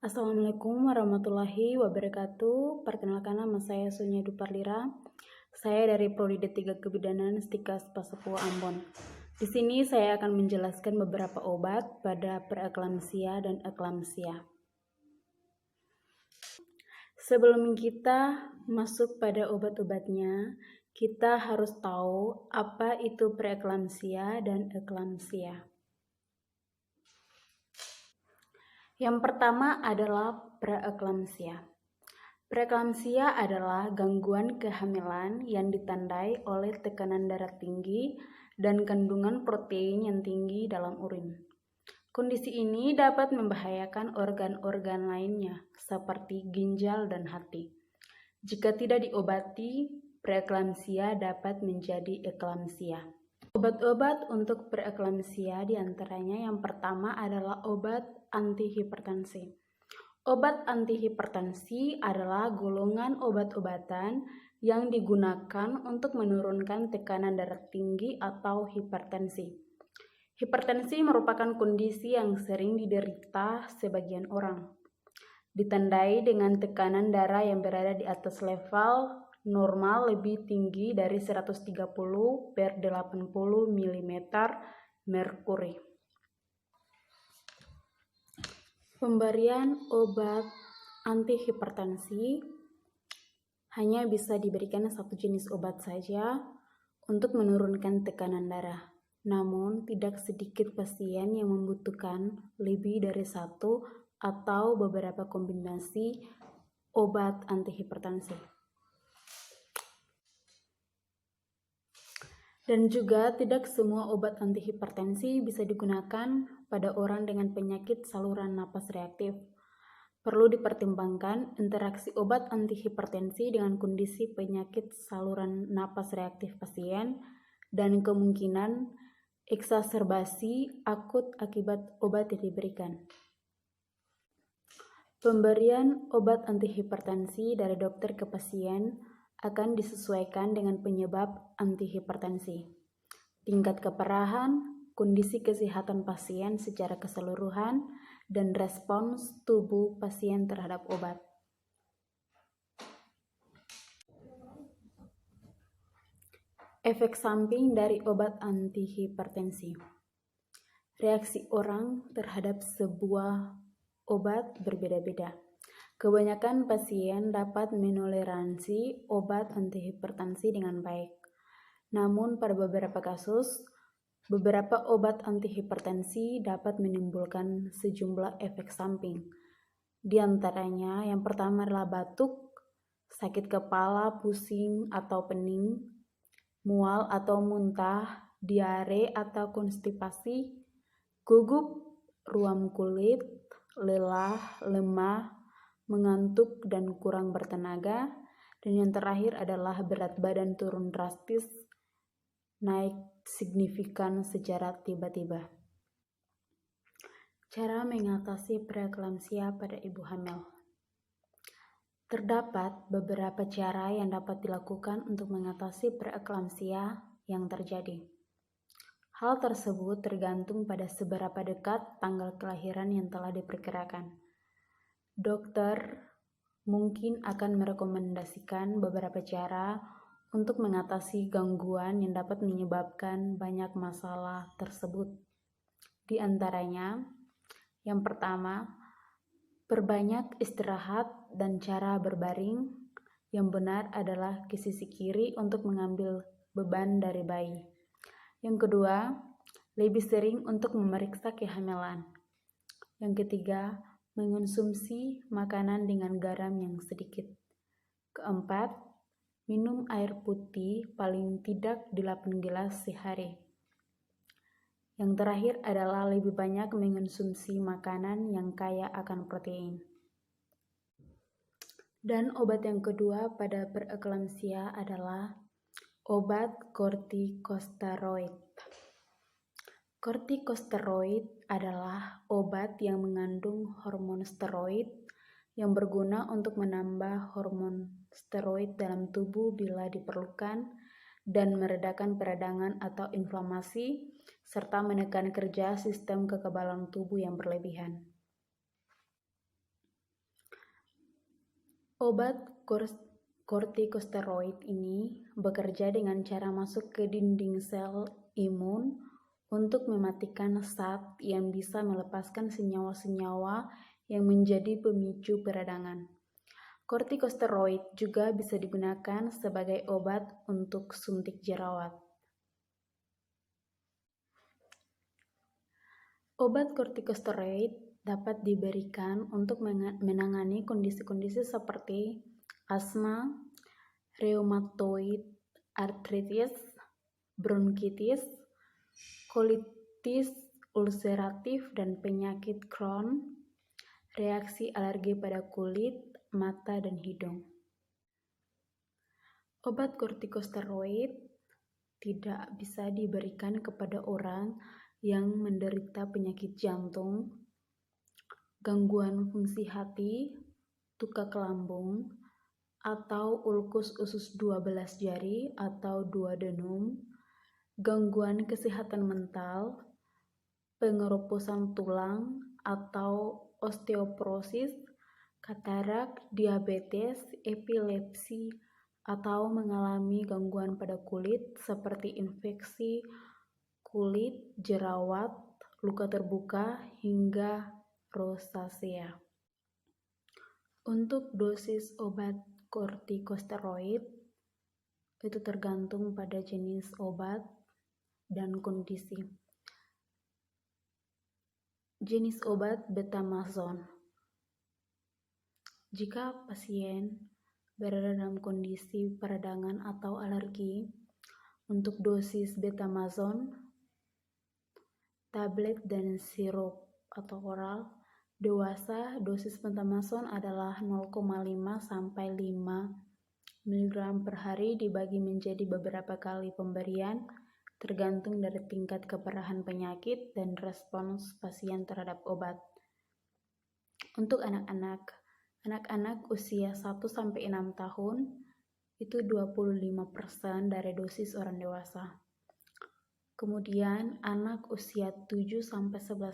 Assalamualaikum warahmatullahi wabarakatuh. Perkenalkan, nama saya Sunya Duparlira. Saya dari Prodi D3 Kebidanan Stika Pasepua Ambon. Di sini saya akan menjelaskan beberapa obat pada preeklamsia dan eklamsia. Sebelum kita masuk pada obat-obatnya, kita harus tahu apa itu preeklamsia dan eklamsia. Yang pertama adalah preeklamsia. Preeklamsia adalah gangguan kehamilan yang ditandai oleh tekanan darah tinggi dan kandungan protein yang tinggi dalam urin. Kondisi ini dapat membahayakan organ-organ lainnya seperti ginjal dan hati. Jika tidak diobati, preeklamsia dapat menjadi eklamsia. Obat-obat untuk preeklamsia diantaranya yang pertama adalah obat antihipertensi. Obat antihipertensi adalah golongan obat-obatan yang digunakan untuk menurunkan tekanan darah tinggi atau hipertensi. Hipertensi merupakan kondisi yang sering diderita sebagian orang. Ditandai dengan tekanan darah yang berada di atas level normal lebih tinggi dari 130/80 mm merkuri. Pemberian obat antihipertensi hanya bisa diberikan satu jenis obat saja untuk menurunkan tekanan darah. Namun, tidak sedikit pasien yang membutuhkan lebih dari satu atau beberapa kombinasi obat antihipertensi. Dan juga tidak semua obat antihipertensi bisa digunakan pada orang dengan penyakit saluran napas reaktif. Perlu dipertimbangkan interaksi obat antihipertensi dengan kondisi penyakit saluran napas reaktif pasien dan kemungkinan eksaserbasi akut akibat obat yang diberikan. Pemberian obat antihipertensi dari dokter ke pasien akan disesuaikan dengan penyebab antihipertensi, tingkat keparahan, kondisi kesehatan pasien secara keseluruhan, dan respons tubuh pasien terhadap obat. Efek samping dari obat antihipertensi. Reaksi orang terhadap sebuah obat berbeda-beda. Kebanyakan pasien dapat menoleransi obat antihipertensi dengan baik. Namun pada beberapa kasus, beberapa obat antihipertensi dapat menimbulkan sejumlah efek samping. Di antaranya yang pertama adalah batuk, sakit kepala, pusing atau pening, mual atau muntah, diare atau konstipasi, gugup, ruam kulit, lelah, lemah, mengantuk dan kurang bertenaga, dan yang terakhir adalah berat badan turun drastis, naik signifikan secara tiba-tiba. Cara mengatasi preeklamsia pada ibu hamil. Terdapat beberapa cara yang dapat dilakukan untuk mengatasi preeklamsia yang terjadi. Hal tersebut tergantung pada seberapa dekat tanggal kelahiran yang telah diperkirakan. Dokter mungkin akan merekomendasikan beberapa cara untuk mengatasi gangguan yang dapat menyebabkan banyak masalah tersebut. Di antaranya, yang pertama, perbanyak istirahat dan cara berbaring yang benar adalah ke sisi kiri untuk mengambil beban dari bayi. Yang kedua, lebih sering untuk memeriksa kehamilan. Yang ketiga, mengonsumsi makanan dengan garam yang sedikit. Keempat, minum air putih paling tidak 8 gelas sehari. Yang terakhir adalah lebih banyak mengonsumsi makanan yang kaya akan protein. Dan obat yang kedua pada preeklamsia adalah obat kortikosteroid. Kortikosteroid adalah obat yang mengandung hormon steroid yang berguna untuk menambah hormon steroid dalam tubuh bila diperlukan dan meredakan peradangan atau inflamasi serta menekan kerja sistem kekebalan tubuh yang berlebihan. Obat kortikosteroid ini bekerja dengan cara masuk ke dinding sel imun untuk mematikan zat yang bisa melepaskan senyawa-senyawa yang menjadi pemicu peradangan. Kortikosteroid juga bisa digunakan sebagai obat untuk suntik jerawat. Obat kortikosteroid dapat diberikan untuk menangani kondisi-kondisi seperti asma, reumatoid arthritis, bronkitis, kolitis ulceratif dan penyakit Crohn, reaksi alergi pada kulit, mata, dan hidung. Obat kortikosteroid tidak bisa diberikan kepada orang yang menderita penyakit jantung, gangguan fungsi hati, tukak lambung, atau ulkus usus 12 jari atau duodenum, gangguan kesehatan mental, pengeroposan tulang atau osteoporosis, katarak, diabetes, epilepsi, atau mengalami gangguan pada kulit seperti infeksi kulit, jerawat, luka terbuka, hingga rosacea. Untuk dosis obat kortikosteroid itu tergantung pada jenis obat dan kondisi. Jenis obat betamazon. Jika pasien berada dalam kondisi peradangan atau alergi, untuk dosis betamazon tablet dan sirup atau oral, dewasa dosis betamazon adalah 0,5 sampai 5 mg per hari dibagi menjadi beberapa kali pemberian tergantung dari tingkat keparahan penyakit dan respons pasien terhadap obat. Untuk anak-anak usia 1 sampai 6 tahun itu 25% dari dosis orang dewasa. Kemudian anak usia 7-11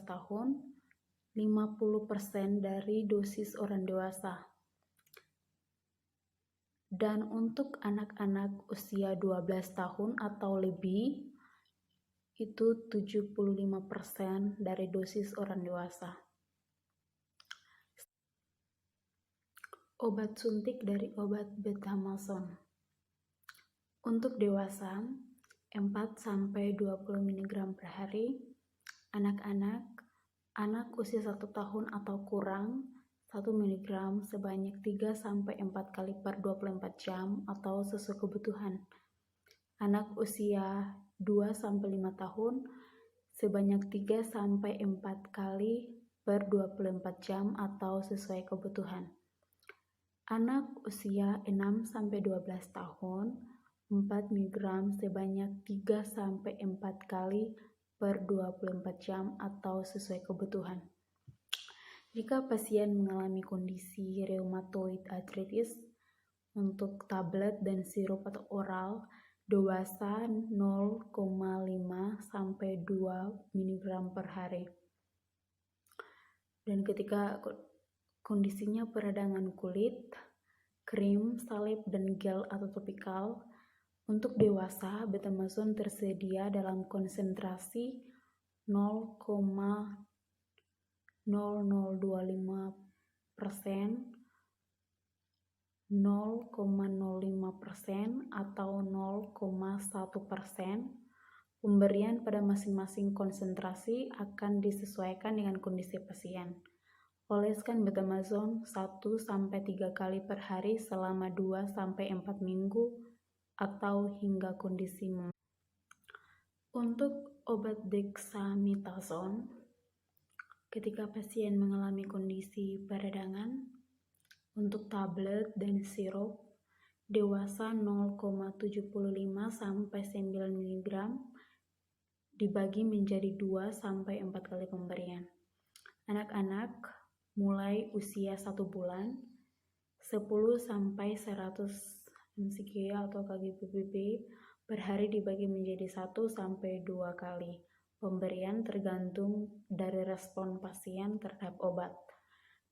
tahun, 50% dari dosis orang dewasa. Dan untuk anak-anak usia 12 tahun atau lebih, itu 75% dari dosis orang dewasa. Obat suntik dari obat betamazon. Untuk dewasa, 4-20 mg per hari, anak usia 1 tahun atau kurang, 1 mg sebanyak 3-4 kali per 24 jam atau sesuai kebutuhan. Anak usia 2-5 tahun, sebanyak 3-4 kali per 24 jam atau sesuai kebutuhan. Anak usia 6-12 tahun, 4 mg sebanyak 3-4 kali per 24 jam atau sesuai kebutuhan. Jika pasien mengalami kondisi reumatoid arthritis, untuk tablet dan sirup atau oral, dewasa 0,5 sampai 2 mg per hari. Dan ketika kondisinya peradangan kulit, krim, salep, dan gel atau topikal, untuk dewasa, betamazon tersedia dalam konsentrasi 0,0025%, 0,05% atau 0,1%. Pemberian pada masing-masing konsentrasi akan disesuaikan dengan kondisi pasien. Oleskan betamazon 1-3 kali per hari selama 2-4 minggu atau hingga kondisi membaik. Untuk obat dexamethasone, ketika pasien mengalami kondisi peradangan, untuk tablet dan sirup, dewasa 0,75 sampai 9 mg dibagi menjadi 2-4 kali pemberian. Anak-anak mulai usia 1 bulan, 10-100 mcg atau kg/pp per hari dibagi menjadi 1-2 kali pemberian tergantung dari respon pasien terhadap obat.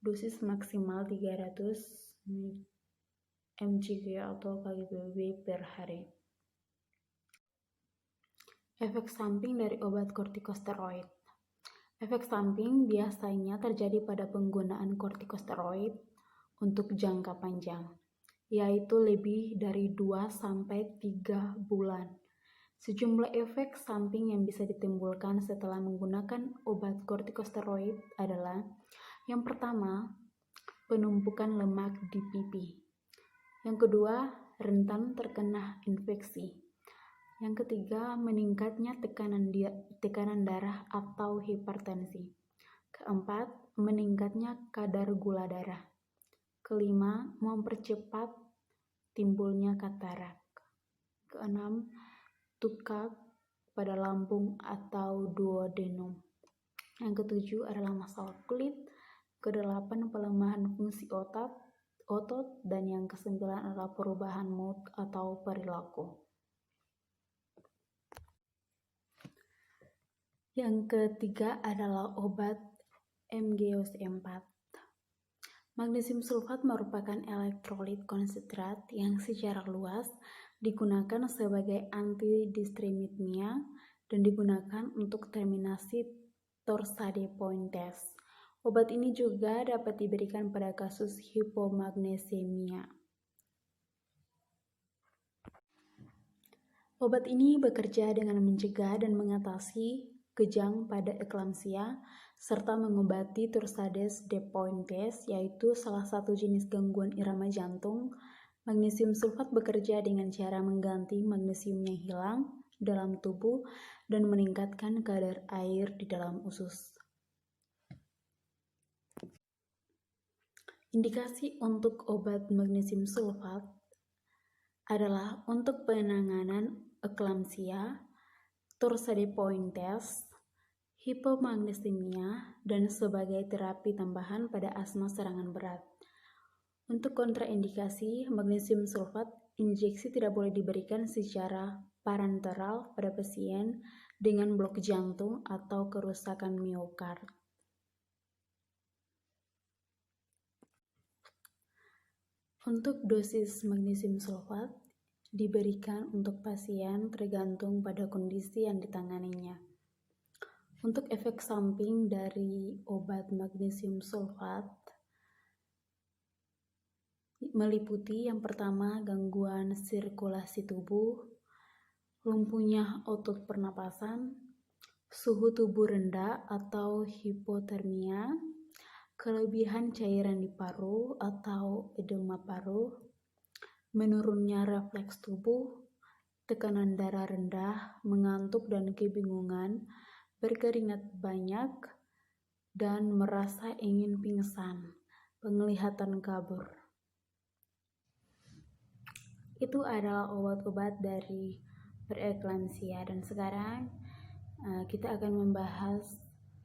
Dosis maksimal 300 mg atau kg per hari. Efek samping dari obat kortikosteroid. Efek samping biasanya terjadi pada penggunaan kortikosteroid untuk jangka panjang, yaitu lebih dari 2-3 bulan. Sejumlah efek samping yang bisa ditimbulkan setelah menggunakan obat kortikosteroid adalah: yang pertama, penumpukan lemak di pipi. Yang kedua, rentan terkena infeksi. Yang ketiga, meningkatnya tekanan darah atau hipertensi. Keempat, meningkatnya kadar gula darah. Kelima, mempercepat timbulnya katarak. Keenam, tukak pada lambung atau duodenum. Yang ketujuh adalah masalah kulit. Kedelapan, pelemahan fungsi otot, dan yang kesembilan adalah perubahan mood atau perilaku. Yang ketiga adalah obat MgO4. Magnesium sulfat merupakan elektrolit konsentrat yang secara luas digunakan sebagai antidistremia dan digunakan untuk terminasi torsade pointes. Obat ini juga dapat diberikan pada kasus hipomagnesemia. Obat ini bekerja dengan mencegah dan mengatasi kejang pada eklamsia serta mengobati torsades de pointes, yaitu salah satu jenis gangguan irama jantung. Magnesium sulfat bekerja dengan cara mengganti magnesium yang hilang dalam tubuh dan meningkatkan kadar air di dalam usus. Indikasi untuk obat magnesium sulfat adalah untuk penanganan eklamsia, torsade pointes, hipomagnesemia, dan sebagai terapi tambahan pada asma serangan berat. Untuk kontraindikasi, magnesium sulfat injeksi tidak boleh diberikan secara parenteral pada pasien dengan blok jantung atau kerusakan miokard. Untuk dosis magnesium sulfat diberikan untuk pasien tergantung pada kondisi yang ditanganinya. Untuk efek samping dari obat magnesium sulfat meliputi yang pertama, gangguan sirkulasi tubuh, lumpuhnya otot pernapasan, suhu tubuh rendah atau hipotermia, kelebihan cairan di paru atau edema paru, menurunnya refleks tubuh, tekanan darah rendah, mengantuk dan kebingungan, berkeringat banyak, dan merasa ingin pingsan, penglihatan kabur. Itu adalah obat-obat dari preeklamsia, dan sekarang kita akan membahas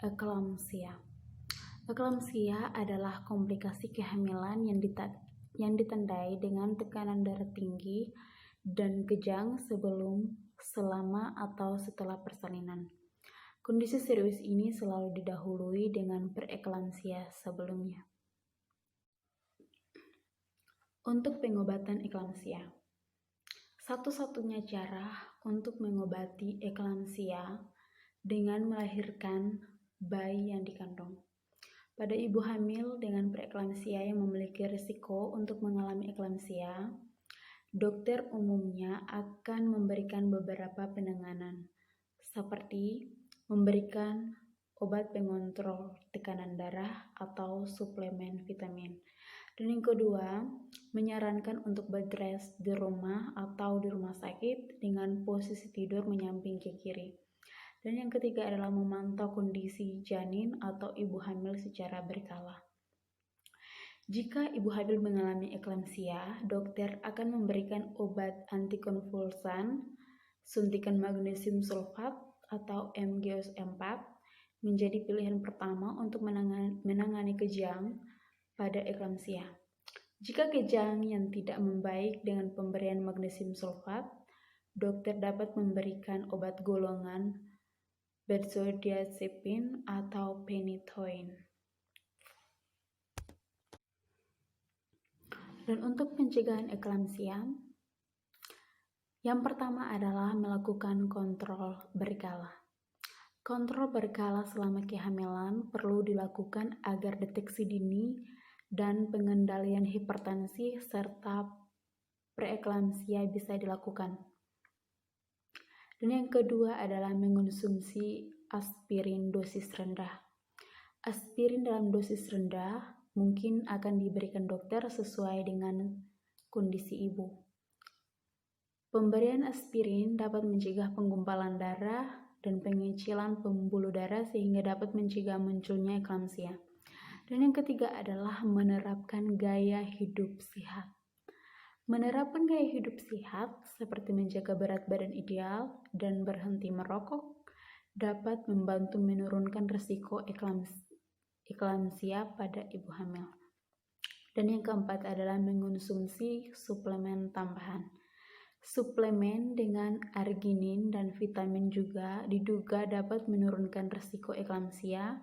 eklamsia. Eklamsia adalah komplikasi kehamilan yang ditandai dengan tekanan darah tinggi dan kejang sebelum, selama, atau setelah persalinan. Kondisi serius ini selalu didahului dengan preeklamsia sebelumnya. Untuk pengobatan eklamsia, satu-satunya cara untuk mengobati eklamsia dengan melahirkan bayi yang dikandung. Pada ibu hamil dengan preeklamsia yang memiliki risiko untuk mengalami eklamsia, dokter umumnya akan memberikan beberapa penanganan, seperti memberikan obat pengontrol tekanan darah atau suplemen vitamin. Dan yang kedua, menyarankan untuk bed rest di rumah atau di rumah sakit dengan posisi tidur menyamping ke kiri. Dan yang ketiga adalah memantau kondisi janin atau ibu hamil secara berkala. Jika ibu hamil mengalami eklamsia, dokter akan memberikan obat antikonvulsan, suntikan magnesium sulfat atau MgO4 menjadi pilihan pertama untuk menangani kejang pada eklamsia. Jika kejang yang tidak membaik dengan pemberian magnesium sulfat, dokter dapat memberikan obat golongan benzodiazepin atau phenytoin. Dan untuk pencegahan eklamsia, yang pertama adalah melakukan kontrol berkala. Kontrol berkala selama kehamilan perlu dilakukan agar deteksi dini dan pengendalian hipertensi serta preeklamsia bisa dilakukan. Dan yang kedua adalah mengonsumsi aspirin dosis rendah. Aspirin dalam dosis rendah mungkin akan diberikan dokter sesuai dengan kondisi ibu. Pemberian aspirin dapat mencegah penggumpalan darah dan pengecilan pembuluh darah sehingga dapat mencegah munculnya eklamsia. Dan yang ketiga adalah menerapkan gaya hidup sehat. Menerapkan gaya hidup sehat seperti menjaga berat badan ideal dan berhenti merokok dapat membantu menurunkan risiko eklamsia pada ibu hamil. Dan yang keempat adalah mengonsumsi suplemen tambahan. Suplemen dengan arginin dan vitamin juga diduga dapat menurunkan risiko eklamsia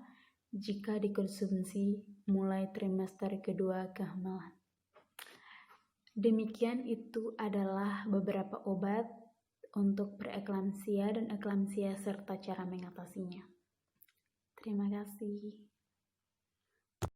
jika dikonsumsi mulai trimester kedua kehamilan. Demikian itu adalah beberapa obat untuk preeklamsia dan eklamsia serta cara mengatasinya. Terima kasih.